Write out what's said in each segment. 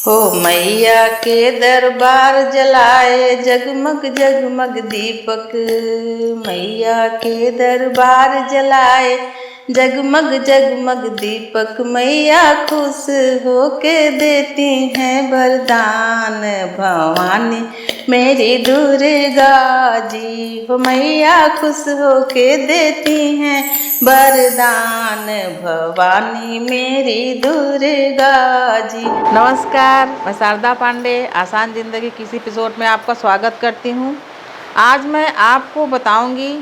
हो मैया के दरबार जलाए जगमग जगमग दीपक। मैया के दरबार जलाए जगमग जगमग दीपक। मैया खुश होके देती हैं वरदान भवानी मेरी दुर्गा जी। हो मैया खुश होके देती हैं वरदान भवानी मेरी दुर्गा जी। नमस्कार, मैं शारदा पांडे आसान ज़िंदगी की इसी एपिसोड में आपका स्वागत करती हूँ। आज मैं आपको बताऊंगी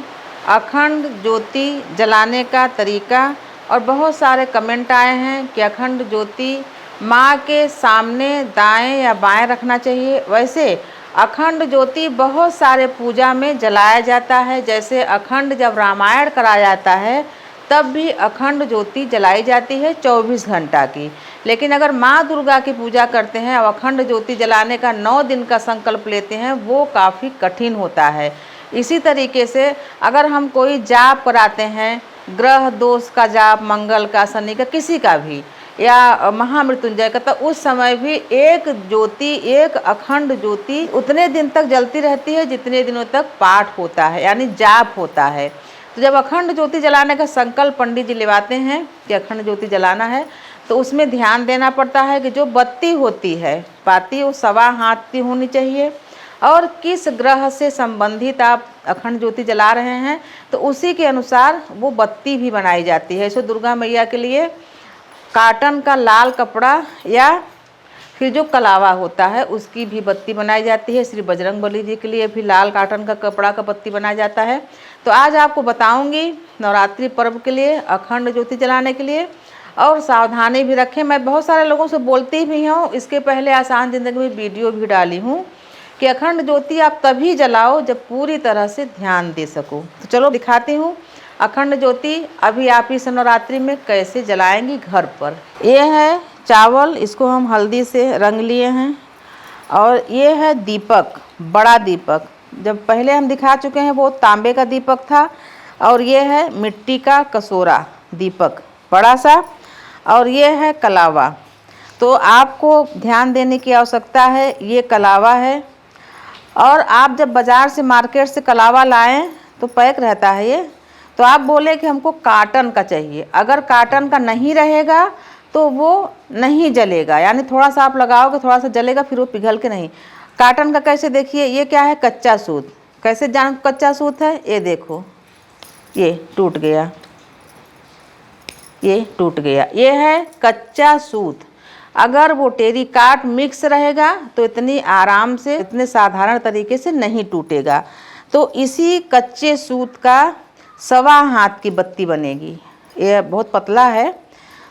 अखंड ज्योति जलाने का तरीका। और बहुत सारे कमेंट आए हैं कि अखंड ज्योति माँ के सामने दाएं या बाएं रखना चाहिए। वैसे अखंड ज्योति बहुत सारे पूजा में जलाया जाता है। जैसे अखंड जब रामायण कराया जाता है तब भी अखंड ज्योति जलाई जाती है 24 घंटा की। लेकिन अगर माँ दुर्गा की पूजा करते हैं और अखंड ज्योति जलाने का 9 दिन का संकल्प लेते हैं वो काफ़ी कठिन होता है। इसी तरीके से अगर हम कोई जाप कराते हैं, ग्रह दोष का जाप, मंगल का, शनि का, किसी का भी, या महामृत्युंजय का, तो उस समय भी एक ज्योति, एक अखंड ज्योति उतने दिन तक जलती रहती है जितने दिनों तक पाठ होता है, यानी जाप होता है। तो जब अखंड ज्योति जलाने का संकल्प पंडित जी लेवाते हैं कि अखंड ज्योति जलाना है, तो उसमें ध्यान देना पड़ता है कि जो बत्ती होती है पाती वो 1.25 हाथ की होनी चाहिए। और किस ग्रह से संबंधित आप अखंड ज्योति जला रहे हैं तो उसी के अनुसार वो बत्ती भी बनाई जाती है। सो दुर्गा मैया के लिए काटन का लाल कपड़ा या फिर जो कलावा होता है उसकी भी बत्ती बनाई जाती है। श्री बजरंगबली जी के लिए भी लाल काटन का कपड़ा का बत्ती बनाया जाता है। तो आज आपको बताऊंगी नवरात्रि पर्व के लिए अखंड ज्योति जलाने के लिए, और सावधानी भी रखें। मैं बहुत सारे लोगों से बोलती भी हूँ, इसके पहले आसान ज़िंदगी में वीडियो भी डाली हूँ कि अखंड ज्योति आप तभी जलाओ जब पूरी तरह से ध्यान दे सको। तो चलो दिखाती हूँ अखंड ज्योति अभी आप इस नवरात्रि में कैसे जलाएंगी घर पर। ये है चावल, इसको हम हल्दी से रंग लिए हैं। और ये है दीपक, बड़ा दीपक। जब पहले हम दिखा चुके हैं वो तांबे का दीपक था। और ये है मिट्टी का कसोरा दीपक, बड़ा सा। और ये है कलावा। तो आपको ध्यान देने की आवश्यकता है, ये कलावा है। और आप जब बाज़ार से, मार्केट से कलावा लाएं तो पैक रहता है ये, तो आप बोले कि हमको काटन का चाहिए। अगर काटन का नहीं रहेगा तो वो नहीं जलेगा, यानी थोड़ा सा आप लगाओगे थोड़ा सा जलेगा, फिर वो पिघल के नहीं। काटन का कैसे, देखिए ये क्या है, कच्चा सूत। कैसे जान कच्चा सूत है, ये देखो ये टूट गया, ये टूट गया, ये है कच्चा सूत। अगर वो टेरिकॉट मिक्स रहेगा तो इतनी आराम से, इतने साधारण तरीके से नहीं टूटेगा। तो इसी कच्चे सूत का 1.25 हाथ की बत्ती बनेगी। ये बहुत पतला है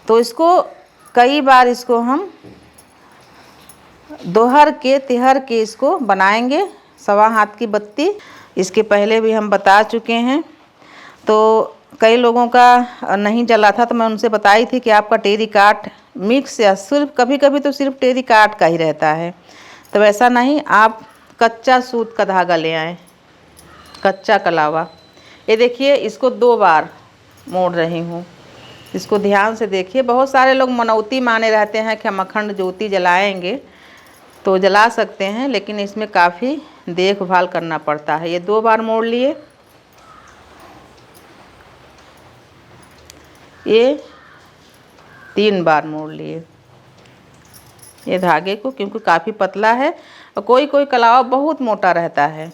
तो इसको कई बार इसको हम दोहर के तिहर के इसको बनाएंगे 1.25 हाथ की बत्ती। इसके पहले भी हम बता चुके हैं। तो कई लोगों का नहीं जला था तो मैं उनसे बताई थी कि आपका टेरिकॉट मिक्स या सिर्फ, कभी कभी तो सिर्फ टेरिकॉट का ही रहता है। तो वैसा नहीं, आप कच्चा सूत का धागा ले आएँ, कच्चा कलावा। ये देखिए इसको 2 बार मोड़ रही हूँ, इसको ध्यान से देखिए। बहुत सारे लोग मनौती माने रहते हैं कि हम अखंड ज्योति जलाएंगे, तो जला सकते हैं, लेकिन इसमें काफ़ी देखभाल करना पड़ता है। ये 2 बार मोड़ लिए, ये 3 बार मोड़ लिए ये धागे को, क्योंकि काफ़ी पतला है और कोई कोई कलावा बहुत मोटा रहता है।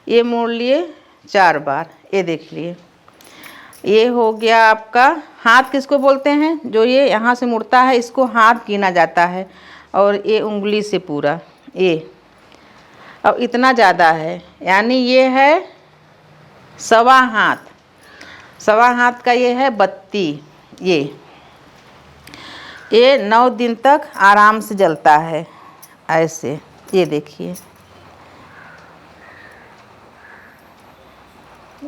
ये मोड़ लिए 4 बार, ये देख लिए। ये हो गया आपका हाथ, किसको बोलते हैं, जो ये यहाँ से मुड़ता है इसको हाथ गिना जाता है। और ये उंगली से पूरा, ये अब इतना ज़्यादा है, यानी ये है 1.25 हाथ। 1.25 हाथ का ये है बत्ती। ये 9 दिन तक आराम से जलता है ऐसे। ये देखिए,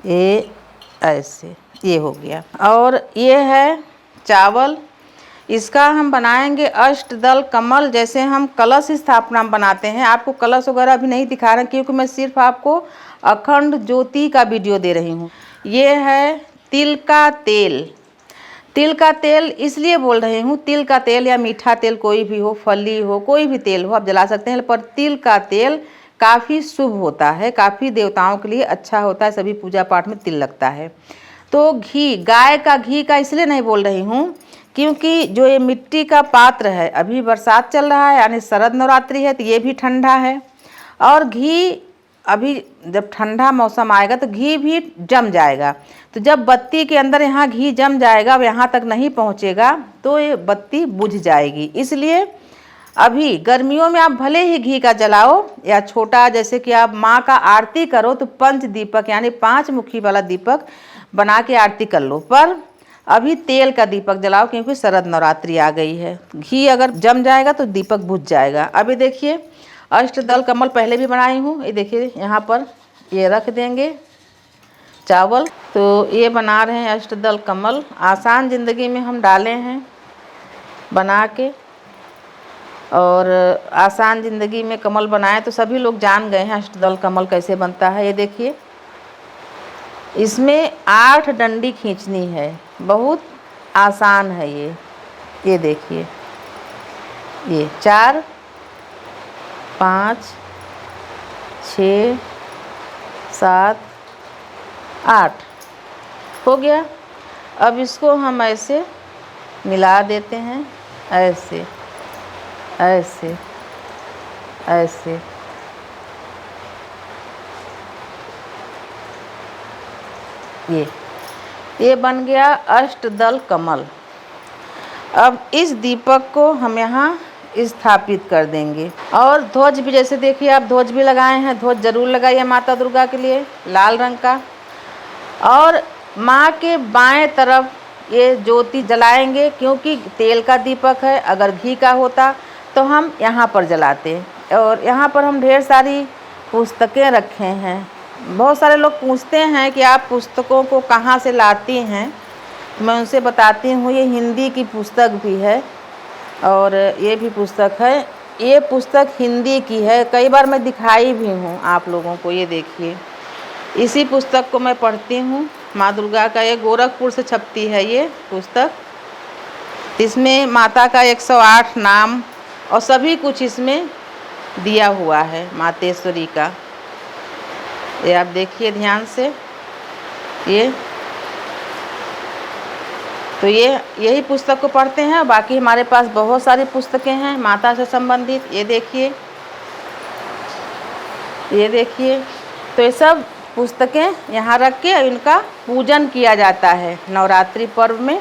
ये ऐसे, ये हो गया। और ये है चावल, इसका हम बनाएंगे अष्टदल कमल, जैसे हम कलश स्थापना बनाते हैं। आपको कलश वगैरह भी नहीं दिखा रहे क्योंकि मैं सिर्फ आपको अखंड ज्योति का वीडियो दे रही हूँ। ये है तिल का तेल। तिल का तेल इसलिए बोल रही हूँ, तिल का तेल या मीठा तेल कोई भी हो, फली हो, कोई भी तेल हो आप जला सकते हैं, पर तिल का तेल काफ़ी शुभ होता है, काफ़ी देवताओं के लिए अच्छा होता है, सभी पूजा पाठ में तिल लगता है। तो घी, गाय का घी का इसलिए नहीं बोल रही हूँ क्योंकि जो ये मिट्टी का पात्र है, अभी बरसात चल रहा है यानी शरद नवरात्रि है, तो ये भी ठंडा है, और घी अभी जब ठंडा मौसम आएगा तो घी भी जम जाएगा। तो जब बत्ती के अंदर यहाँ घी जम जाएगा, अब यहाँ तक नहीं पहुँचेगा तो ये बत्ती बुझ जाएगी। इसलिए अभी गर्मियों में आप भले ही घी का जलाओ या छोटा, जैसे कि आप माँ का आरती करो तो पंच दीपक यानी 5 मुखी वाला दीपक बना के आरती कर लो, पर अभी तेल का दीपक जलाओ क्योंकि शरद नवरात्रि आ गई है। घी अगर जम जाएगा तो दीपक बुझ जाएगा। अभी देखिए अष्टदल कमल पहले भी बनाई हूँ, ये देखिए यहाँ पर ये रख देंगे चावल। तो ये बना रहे हैं अष्टदल कमल, आसान ज़िंदगी में हम डाले हैं बना के, और आसान ज़िंदगी में कमल बनाए तो सभी लोग जान गए हैं अष्टदल कमल कैसे बनता है। ये देखिए इसमें 8 डंडी खींचनी है, बहुत आसान है ये देखिए, ये 4 5 6 7 8 हो गया। अब इसको हम ऐसे मिला देते हैं, ऐसे ऐसे ऐसे, ये बन गया अष्टदल कमल। अब इस दीपक को हम यहाँ स्थापित कर देंगे। और ध्वज भी, जैसे देखिए आप ध्वज भी लगाए हैं, ध्वज जरूर लगाइए माता दुर्गा के लिए लाल रंग का। और माँ के बाएं तरफ ये ज्योति जलाएंगे क्योंकि तेल का दीपक है, अगर घी का होता तो हम यहाँ पर जलाते। और यहाँ पर हम ढेर सारी पुस्तकें रखे हैं। बहुत सारे लोग पूछते हैं कि आप पुस्तकों को कहाँ से लाती हैं, मैं उनसे बताती हूँ ये हिंदी की पुस्तक भी है और ये भी पुस्तक है। ये पुस्तक हिंदी की है, कई बार मैं दिखाई भी हूँ आप लोगों को। ये देखिए इसी पुस्तक को मैं पढ़ती हूँ, माँ दुर्गा का, ये गोरखपुर से छपती है ये पुस्तक। इसमें माता का 108 नाम और सभी कुछ इसमें दिया हुआ है मातेश्वरी का। ये आप देखिए ध्यान से, ये तो यही पुस्तक को पढ़ते हैं। बाकी हमारे पास बहुत सारी पुस्तकें हैं माता से संबंधित। ये देखिए तो ये सब पुस्तकें यहाँ रख के इनका पूजन किया जाता है नवरात्रि पर्व में,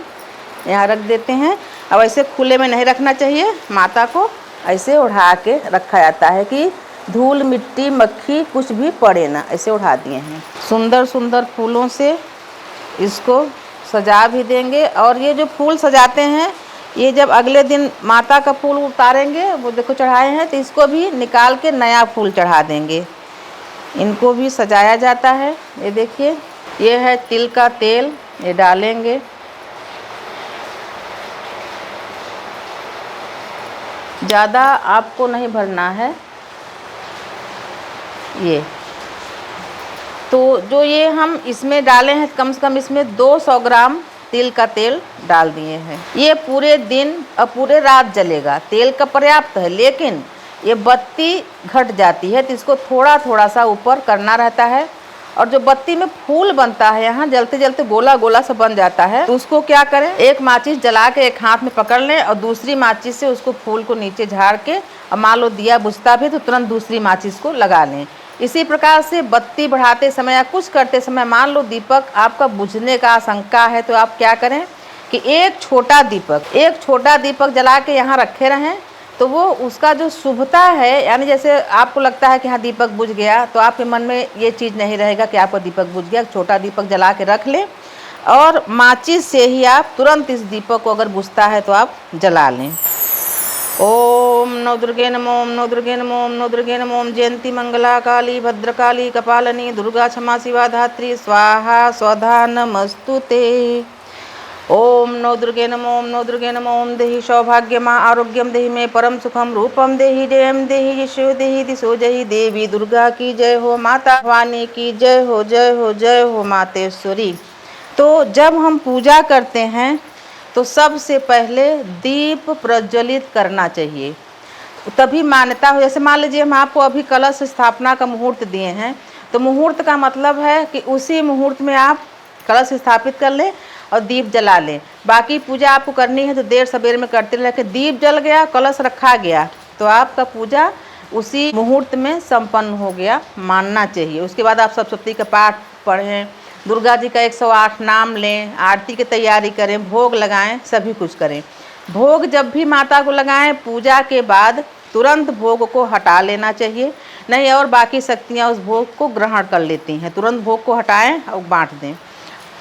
यहाँ रख देते हैं। अब ऐसे खुले में नहीं रखना चाहिए, माता को ऐसे उड़ा के रखा जाता है कि धूल मिट्टी मक्खी कुछ भी पड़े ना, ऐसे उड़ा दिए हैं। सुंदर सुंदर फूलों से इसको सजा भी देंगे। और ये जो फूल सजाते हैं, ये जब अगले दिन माता का फूल उतारेंगे, वो देखो चढ़ाए हैं, तो इसको भी निकाल के नया फूल चढ़ा देंगे। इनको भी सजाया जाता है। ये देखिए ये है तिल का तेल, ये डालेंगे। ज़्यादा आपको नहीं भरना है ये। तो जो ये हम इसमें डाले हैं, कम से कम इसमें 200 ग्राम तिल का तेल डाल दिए हैं। ये पूरे दिन और पूरे रात जलेगा। तेल का पर्याप्त है, लेकिन ये बत्ती घट जाती है तो इसको थोड़ा थोड़ा सा ऊपर करना रहता है। और जो बत्ती में फूल बनता है, यहाँ जलते जलते गोला गोला सा बन जाता है, तो उसको क्या करें, एक माचिस जला के एक हाथ में पकड़ लें और दूसरी माचिस से उसको फूल को नीचे झाड़ के, और मान लो दिया बुझता भी तो तुरंत दूसरी माचिस को लगा लें। इसी प्रकार से बत्ती बढ़ाते समय या कुछ करते समय मान लो दीपक आपका बुझने का आशंका है, तो आप क्या करें कि एक छोटा दीपक जला के यहाँ रखे रहें। तो वो उसका जो शुभता है, यानी जैसे आपको लगता है कि हाँ दीपक बुझ गया, तो आपके मन में ये चीज़ नहीं रहेगा कि आपका दीपक बुझ गया। छोटा दीपक जला के रख लें और माचिस से ही आप तुरंत इस दीपक को अगर बुझता है तो आप जला लें। ओम नौ दुर्गे नमो, ओम नौ दुर्गे नमो, ओम नौ दुर्गे नमो, ओम जयंती मंगला काली भद्रकाली कपालनी दुर्गा क्षमा शिवा धात्री स्वाहा स्वधा नमस्तुते। ओम नौ दुर्गे नमो, ओम नौ दुर्गे नमो, ओम देहि सौभाग्यम आरोग्यम देहि मे परम सुखम रूपम देहि जयम देहि यशो देहि दिशो जय। देवी दुर्गा की जय हो, माता भवानी की जय हो, जय हो जय हो मातेश्वरी। तो जब हम पूजा करते हैं तो सबसे पहले दीप प्रज्वलित करना चाहिए, तभी मान्यता हो। जैसे मान लीजिए हम आपको अभी कलश स्थापना का मुहूर्त दिए हैं, तो मुहूर्त का मतलब है कि उसी मुहूर्त में आप कलश स्थापित कर लें और दीप जला लें। बाकी पूजा आपको करनी है तो देर सवेर में करते रहे, कि दीप जल गया, कलश रखा गया, तो आपका पूजा उसी मुहूर्त में संपन्न हो गया मानना चाहिए। उसके बाद आप सप्तशती का पाठ पढ़ें, दुर्गा जी का 108 नाम लें, आरती की तैयारी करें, भोग लगाएं, सभी कुछ करें। भोग जब भी माता को लगाएं, पूजा के बाद तुरंत भोग को हटा लेना चाहिए, नहीं और बाकी शक्तियाँ उस भोग को ग्रहण कर लेती हैं। तुरंत भोग को हटाएं और बांट दें।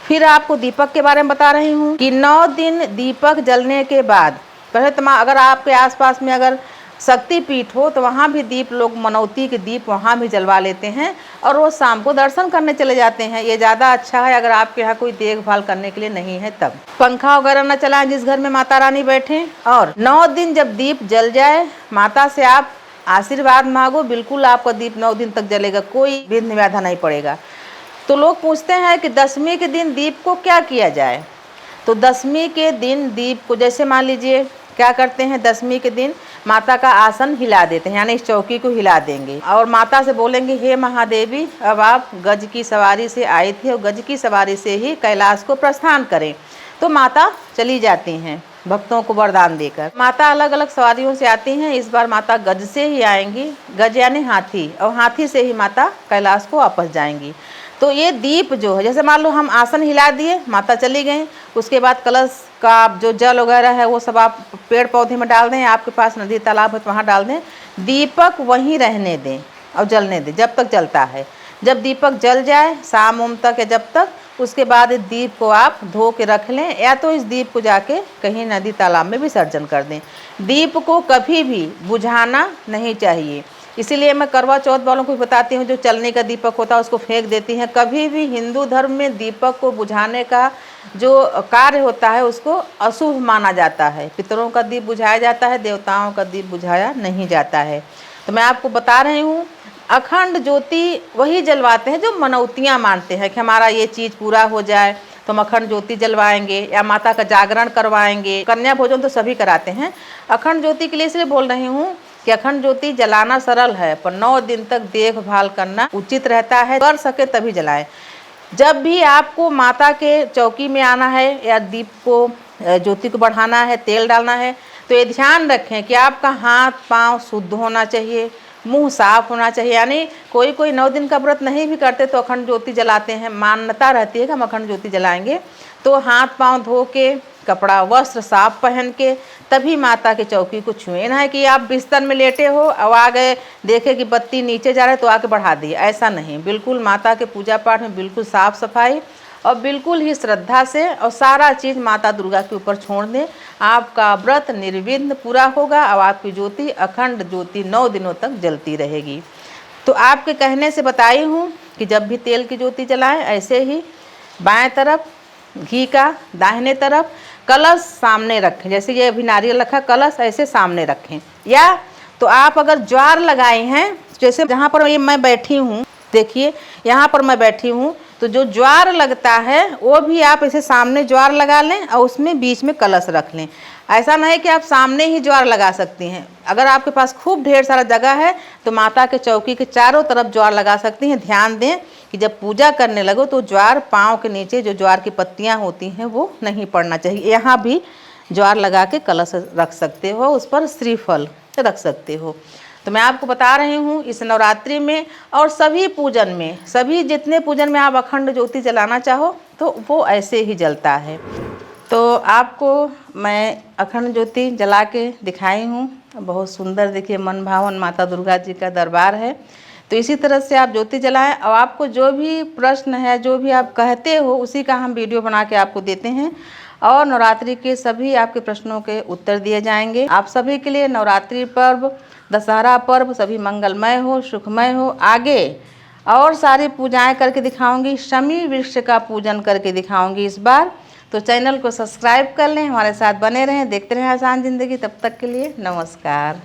फिर आपको दीपक के बारे में बता रही हूँ कि 9 दिन दीपक जलने के बाद, पहले तो अगर आपके आसपास में अगर शक्तिपीठ हो तो वहाँ भी दीप, लोग मनौती के दीप वहाँ भी जलवा लेते हैं और रोज़ शाम को दर्शन करने चले जाते हैं। ये ज़्यादा अच्छा है अगर आपके यहाँ कोई देखभाल करने के लिए नहीं है तब। पंखा वगैरह न चलाएं जिस घर में माता रानी बैठें। और 9 दिन जब दीप जल जाए, माता से आप आशीर्वाद मांगो, बिल्कुल आपका दीप 9 दिन तक जलेगा, कोई विघ्न बाधा नहीं पड़ेगा। तो लोग पूछते हैं कि दशमी के दिन दीप को क्या किया जाए। तो दशमी के दिन दीप को, जैसे मान लीजिए क्या करते हैं, दशमी के दिन माता का आसन हिला देते हैं, यानी इस चौकी को हिला देंगे और माता से बोलेंगे, हे महादेवी, अब आप गज की सवारी से आई थी और गज की सवारी से ही कैलाश को प्रस्थान करें। तो माता चली जाती हैं भक्तों को वरदान देकर। माता अलग अलग सवारियों से आती हैं, इस बार माता गज से ही आएंगी, गज यानी हाथी, और हाथी से ही माता कैलाश को वापस जाएंगी। तो ये दीप जो है, जैसे मान लो हम आसन हिला दिए, माता चली गई, उसके बाद कलश का जो जल वगैरह है वो सब आप पेड़ पौधे में डाल दें, आपके पास नदी तालाब है तो वहाँ डाल दें। दीपक वहीं रहने दें और जलने दें जब तक जलता है। जब दीपक जल जाए शाम उम तक या जब तक, उसके बाद इस दीप को आप धो के रख लें, या तो इस दीप को जाके कहीं नदी तालाब में विसर्जन कर दें। दीप को कभी भी बुझाना नहीं चाहिए, इसीलिए मैं करवा चौथ वालों को बताती हूँ, जो चलने का दीपक होता है उसको फेंक देती हैं। कभी भी हिंदू धर्म में दीपक को बुझाने का जो कार्य होता है उसको अशुभ माना जाता है। पितरों का दीप बुझाया जाता है, देवताओं का दीप बुझाया नहीं जाता है। तो मैं आपको बता रही हूँ, अखंड ज्योति वही जलवाते हैं जो मनौतियाँ मानते हैं कि हमारा ये चीज़ पूरा हो जाए तो हम अखंड ज्योति जलवाएंगे या माता का जागरण करवाएंगे। कन्या भोजन तो सभी कराते हैं। अखंड ज्योति के लिए इसलिए बोल रही हूँ कि अखंड ज्योति जलाना सरल है, पर 9 दिन तक देखभाल करना उचित रहता है। कर सके तभी जलाएं। जब भी आपको माता के चौकी में आना है या दीप को, ज्योति को बढ़ाना है, तेल डालना है, तो ये ध्यान रखें कि आपका हाथ पांव शुद्ध होना चाहिए, मुंह साफ होना चाहिए। यानी कोई 9 दिन का व्रत नहीं भी करते तो अखंड ज्योति जलाते हैं, मान्यता रहती है कि हम अखंड ज्योति जलाएंगे। तो हाथ पांव धो के, कपड़ा वस्त्र साफ पहन के तभी माता के चौकी को छुएं। ना है कि आप बिस्तर में लेटे हो और आ गए, देखे कि बत्ती नीचे जा रहा है तो आके बढ़ा दिए, ऐसा नहीं। बिल्कुल माता के पूजा पाठ में बिल्कुल साफ सफाई और बिल्कुल ही श्रद्धा से और सारा चीज़ माता दुर्गा के ऊपर छोड़ दें। आपका व्रत निर्विघ्न पूरा होगा और आपकी ज्योति, अखंड ज्योति 9 दिनों तक जलती रहेगी। तो आपके कहने से बताई हूँ कि जब भी तेल की ज्योति जलाएं, ऐसे ही बाएं तरफ घी का, दाहिने तरफ कलश सामने रखें। जैसे ये अभी नारियल रखा, कलश ऐसे सामने रखें। या तो आप अगर ज्वार लगाए हैं, जैसे जहाँ पर ये मैं बैठी हूँ, देखिए यहाँ पर मैं बैठी हूँ, तो जो ज्वार लगता है वो भी आप ऐसे सामने ज्वार लगा लें और उसमें बीच में कलश रख लें। ऐसा नहीं कि आप सामने ही ज्वार लगा सकती हैं। अगर आपके पास खूब ढेर सारा जगह है तो माता के चौकी के चारों तरफ ज्वार लगा सकती हैं। ध्यान दें कि जब पूजा करने लगो तो ज्वार पाँव के नीचे जो ज्वार की पत्तियां होती हैं वो नहीं पड़ना चाहिए। यहाँ भी ज्वार लगा के कलश रख सकते हो, उस पर श्रीफल रख सकते हो। तो मैं आपको बता रही हूँ इस नवरात्रि में और सभी पूजन में, सभी जितने पूजन में आप अखंड ज्योति जलाना चाहो तो वो ऐसे ही जलता है। तो आपको मैं अखंड ज्योति जला के दिखाई हूँ, बहुत सुंदर। देखिए मन भावन माता दुर्गा जी का दरबार है। तो इसी तरह से आप ज्योति जलाएं और आपको जो भी प्रश्न है, जो भी आप कहते हो, उसी का हम वीडियो बना के आपको देते हैं और नवरात्रि के सभी आपके प्रश्नों के उत्तर दिए जाएंगे। आप सभी के लिए नवरात्रि पर्व, दशहरा पर्व सभी मंगलमय हो, सुखमय हो। आगे और सारी पूजाएं करके दिखाऊंगी, शमी वृक्ष का पूजन करके दिखाऊंगी इस बार। तो चैनल को सब्सक्राइब कर लें, हमारे साथ बने रहें, देखते रहें आसान ज़िंदगी। तब तक के लिए नमस्कार।